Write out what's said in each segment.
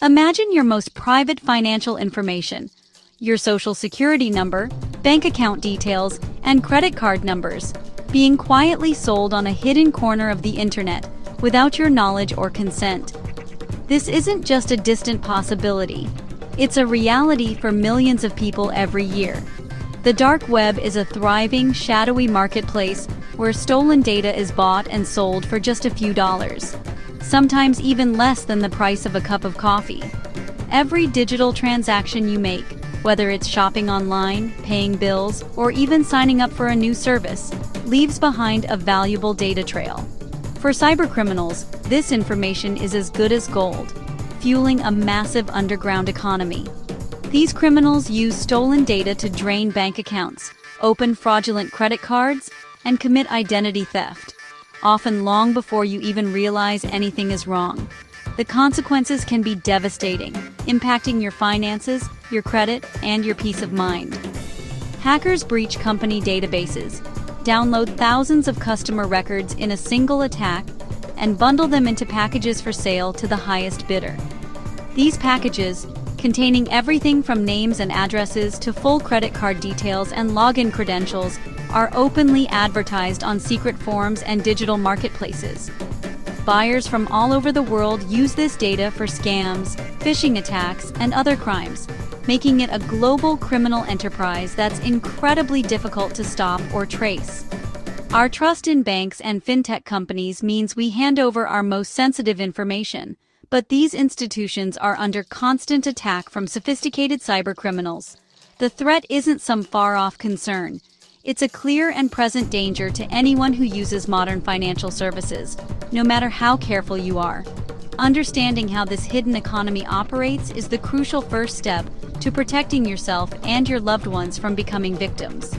Imagine your most private financial information, your social security number, bank account details, and credit card numbers, being quietly sold on a hidden corner of the internet without your knowledge or consent. This isn't just a distant possibility. It's a reality for millions of people every year. The dark web is a thriving, shadowy marketplace where stolen data is bought and sold for just a few dollars, sometimes even less than the price of a cup of coffee. Every digital transaction you make, whether it's shopping online, paying bills, or even signing up for a new service, leaves behind a valuable data trail. For cybercriminals, this information is as good as gold, fueling a massive underground economy. These criminals use stolen data to drain bank accounts, open fraudulent credit cards, and commit identity theft, often long before you even realize anything is wrong. The consequences can be devastating, impacting your finances, your credit, and your peace of mind. Hackers breach company databases, download thousands of customer records in a single attack, and bundle them into packages for sale to the highest bidder. These packages, containing everything from names and addresses to full credit card details and login credentials, are openly advertised on secret forums and digital marketplaces. Buyers from all over the world use this data for scams, phishing attacks, and other crimes, making it a global criminal enterprise that's incredibly difficult to stop or trace. Our trust in banks and fintech companies means we hand over our most sensitive information, but these institutions are under constant attack from sophisticated cybercriminals. The threat isn't some far-off concern. It's a clear and present danger to anyone who uses modern financial services, no matter how careful you are. Understanding how this hidden economy operates is the crucial first step to protecting yourself and your loved ones from becoming victims.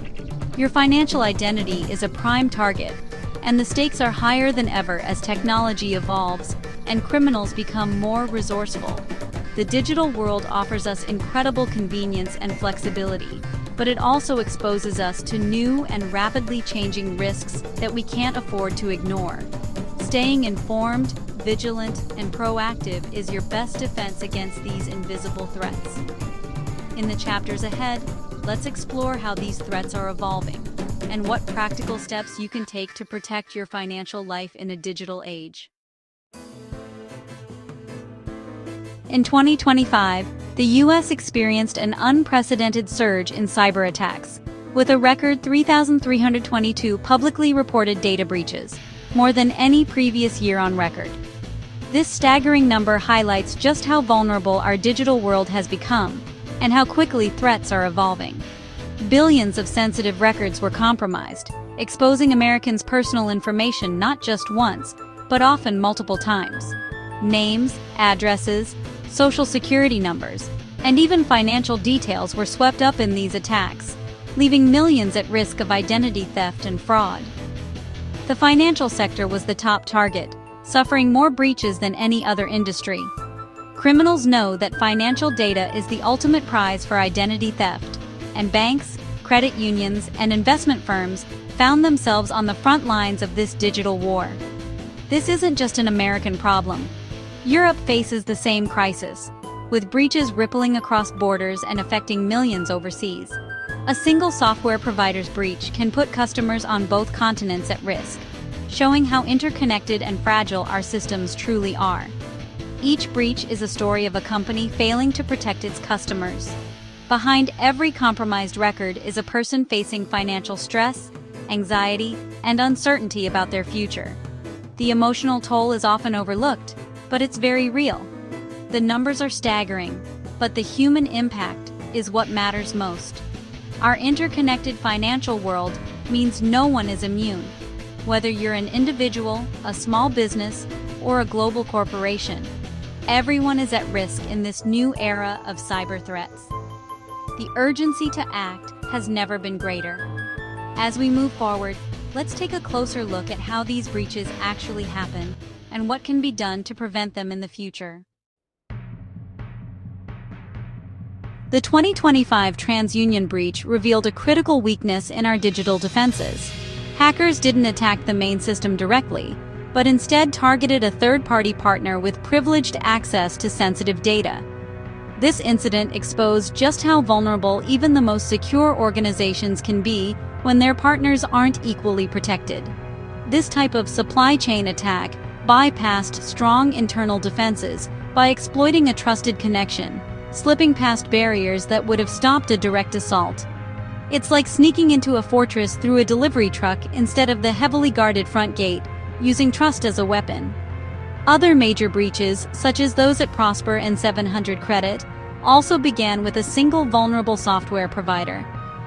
Your financial identity is a prime target, and the stakes are higher than ever as technology evolves and criminals become more resourceful. The digital world offers us incredible convenience and flexibility, but it also exposes us to new and rapidly changing risks that we can't afford to ignore. Staying informed, vigilant, and proactive is your best defense against these invisible threats. In the chapters ahead, let's explore how these threats are evolving and what practical steps you can take to protect your financial life in a digital age. In 2025, the U.S. experienced an unprecedented surge in cyber attacks, with a record 3,322 publicly reported data breaches, more than any previous year on record. This staggering number highlights just how vulnerable our digital world has become and how quickly threats are evolving. Billions of sensitive records were compromised, exposing Americans' personal information not just once, but often multiple times. Names, addresses, social security numbers, and even financial details were swept up in these attacks, leaving millions at risk of identity theft and fraud. The financial sector was the top target, suffering more breaches than any other industry. Criminals know that financial data is the ultimate prize for identity theft, and banks, credit unions, and investment firms found themselves on the front lines of this digital war. This isn't just an American problem. Europe faces the same crisis, with breaches rippling across borders and affecting millions overseas. A single software provider's breach can put customers on both continents at risk, showing how interconnected and fragile our systems truly are. Each breach is a story of a company failing to protect its customers. Behind every compromised record is a person facing financial stress, anxiety, and uncertainty about their future. The emotional toll is often overlooked, but it's very real. The numbers are staggering, but the human impact is what matters most. Our interconnected financial world means no one is immune. Whether you're an individual, a small business, or a global corporation, everyone is at risk in this new era of cyber threats. The urgency to act has never been greater. As we move forward, let's take a closer look at how these breaches actually happen and what can be done to prevent them in the future. The 2025 TransUnion breach revealed a critical weakness in our digital defenses. Hackers didn't attack the main system directly, but instead targeted a third-party partner with privileged access to sensitive data. This incident exposed just how vulnerable even the most secure organizations can be when their partners aren't equally protected. This type of supply chain attack bypassed strong internal defenses by exploiting a trusted connection, slipping past barriers that would have stopped a direct assault. It's like sneaking into a fortress through a delivery truck instead of the heavily guarded front gate, using trust as a weapon. Other major breaches, such as those at Prosper and 700 Credit, also began with a single vulnerable software provider,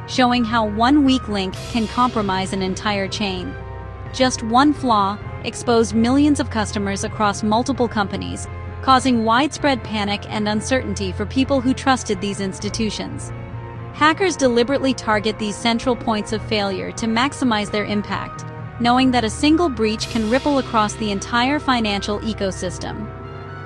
showing how one weak link can compromise an entire chain. Just one flaw exposed millions of customers across multiple companies, causing widespread panic and uncertainty for people who trusted these institutions. Hackers deliberately target these central points of failure to maximize their impact, knowing that a single breach can ripple across the entire financial ecosystem.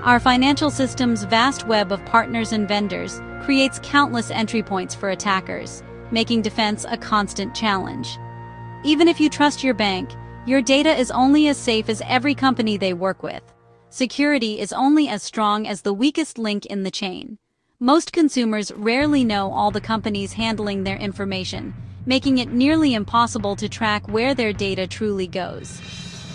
Our financial system's vast web of partners and vendors creates countless entry points for attackers, making defense a constant challenge. Even if you trust your bank, your data is only as safe as every company they work with. Security is only as strong as the weakest link in the chain. Most consumers rarely know all the companies handling their information, making it nearly impossible to track where their data truly goes.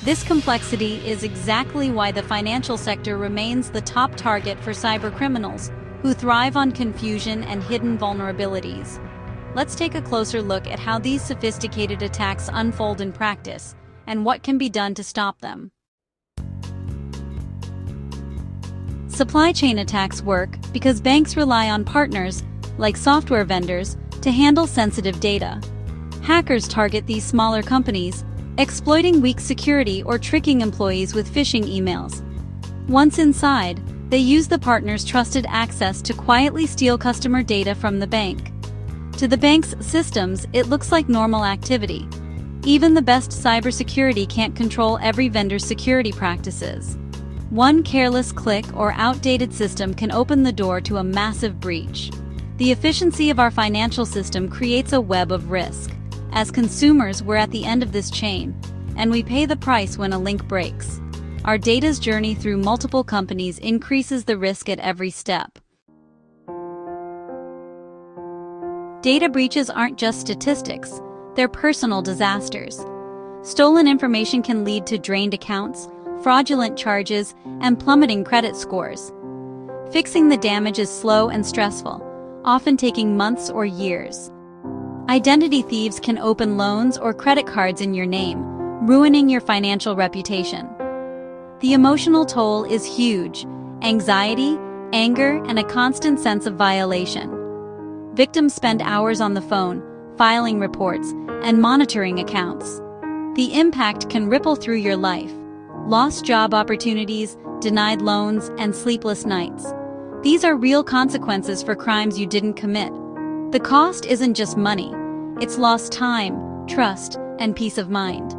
This complexity is exactly why the financial sector remains the top target for cybercriminals, who thrive on confusion and hidden vulnerabilities. Let's take a closer look at how these sophisticated attacks unfold in practice, and what can be done to stop them. Supply chain attacks work because banks rely on partners, like software vendors, to handle sensitive data. Hackers target these smaller companies, exploiting weak security or tricking employees with phishing emails. Once inside, they use the partner's trusted access to quietly steal customer data from the bank. To the bank's systems, it looks like normal activity. Even the best cybersecurity can't control every vendor's security practices. One careless click or outdated system can open the door to a massive breach. The efficiency of our financial system creates a web of risk. As consumers, we're at the end of this chain, and we pay the price when a link breaks. Our data's journey through multiple companies increases the risk at every step. Data breaches aren't just statistics, they're personal disasters. Stolen information can lead to drained accounts, fraudulent charges, and plummeting credit scores. Fixing the damage is slow and stressful, often taking months or years. Identity thieves can open loans or credit cards in your name, ruining your financial reputation. The emotional toll is huge: anxiety, anger, and a constant sense of violation. Victims spend hours on the phone, filing reports, and monitoring accounts. The impact can ripple through your life. Lost job opportunities, denied loans, and sleepless nights. These are real consequences for crimes you didn't commit. The cost isn't just money. It's lost time, trust, and peace of mind.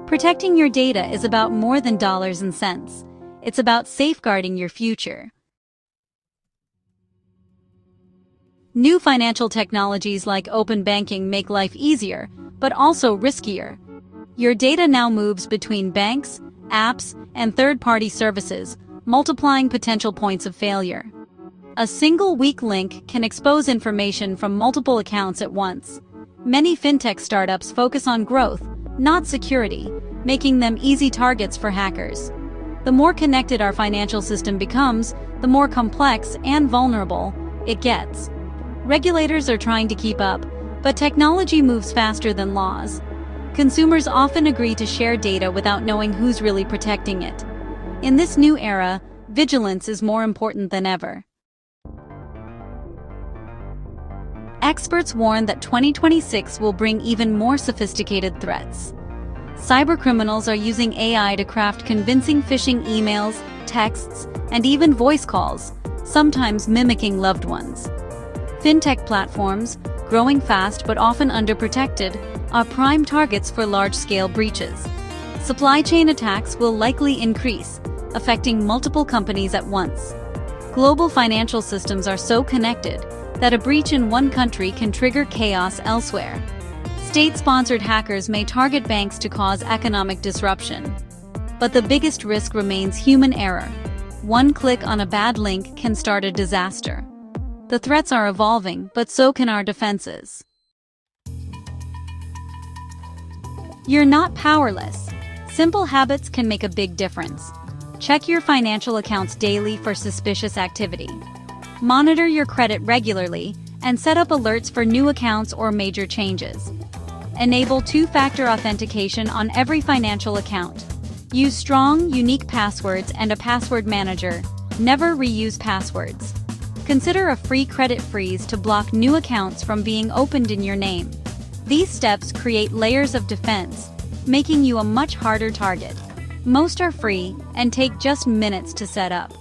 Protecting your data is about more than dollars and cents. It's about safeguarding your future. New financial technologies like open banking make life easier, but also riskier. Your data now moves between banks, apps, and third-party services, multiplying potential points of failure. A single weak link can expose information from multiple accounts at once. Many fintech startups focus on growth, not security, making them easy targets for hackers. The more connected our financial system becomes, the more complex and vulnerable it gets. Regulators are trying to keep up, but technology moves faster than laws. Consumers often agree to share data without knowing who's really protecting it. In this new era, vigilance is more important than ever. Experts warn that 2026 will bring even more sophisticated threats. Cybercriminals are using AI to craft convincing phishing emails, texts, and even voice calls, sometimes mimicking loved ones. Fintech platforms, growing fast but often underprotected, are prime targets for large-scale breaches. Supply chain attacks will likely increase, affecting multiple companies at once. Global financial systems are so connected that a breach in one country can trigger chaos elsewhere. State-sponsored hackers may target banks to cause economic disruption. But the biggest risk remains human error. One click on a bad link can start a disaster. The threats are evolving, but so can our defenses. You're not powerless. Simple habits can make a big difference. Check your financial accounts daily for suspicious activity. Monitor your credit regularly and set up alerts for new accounts or major changes. Enable two-factor authentication on every financial account. Use strong, unique passwords and a password manager. Never reuse passwords. Consider a free credit freeze to block new accounts from being opened in your name. These steps create layers of defense, making you a much harder target. Most are free and take just minutes to set up.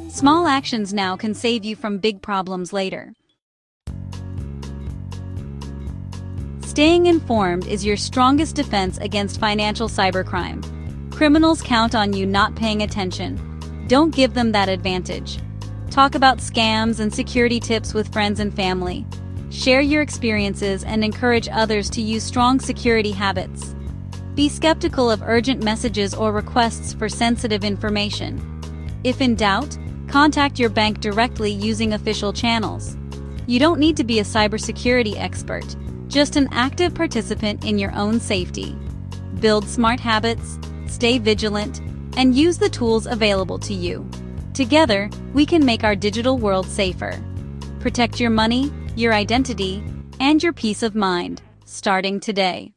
Small actions now can save you from big problems later. Staying informed is your strongest defense against financial cybercrime. Criminals count on you not paying attention. Don't give them that advantage. Talk about scams and security tips with friends and family. Share your experiences and encourage others to use strong security habits. Be skeptical of urgent messages or requests for sensitive information. If in doubt, contact your bank directly using official channels. You don't need to be a cybersecurity expert, just an active participant in your own safety. Build smart habits, stay vigilant, and use the tools available to you. Together, we can make our digital world safer. Protect your money, your identity, and your peace of mind, starting today.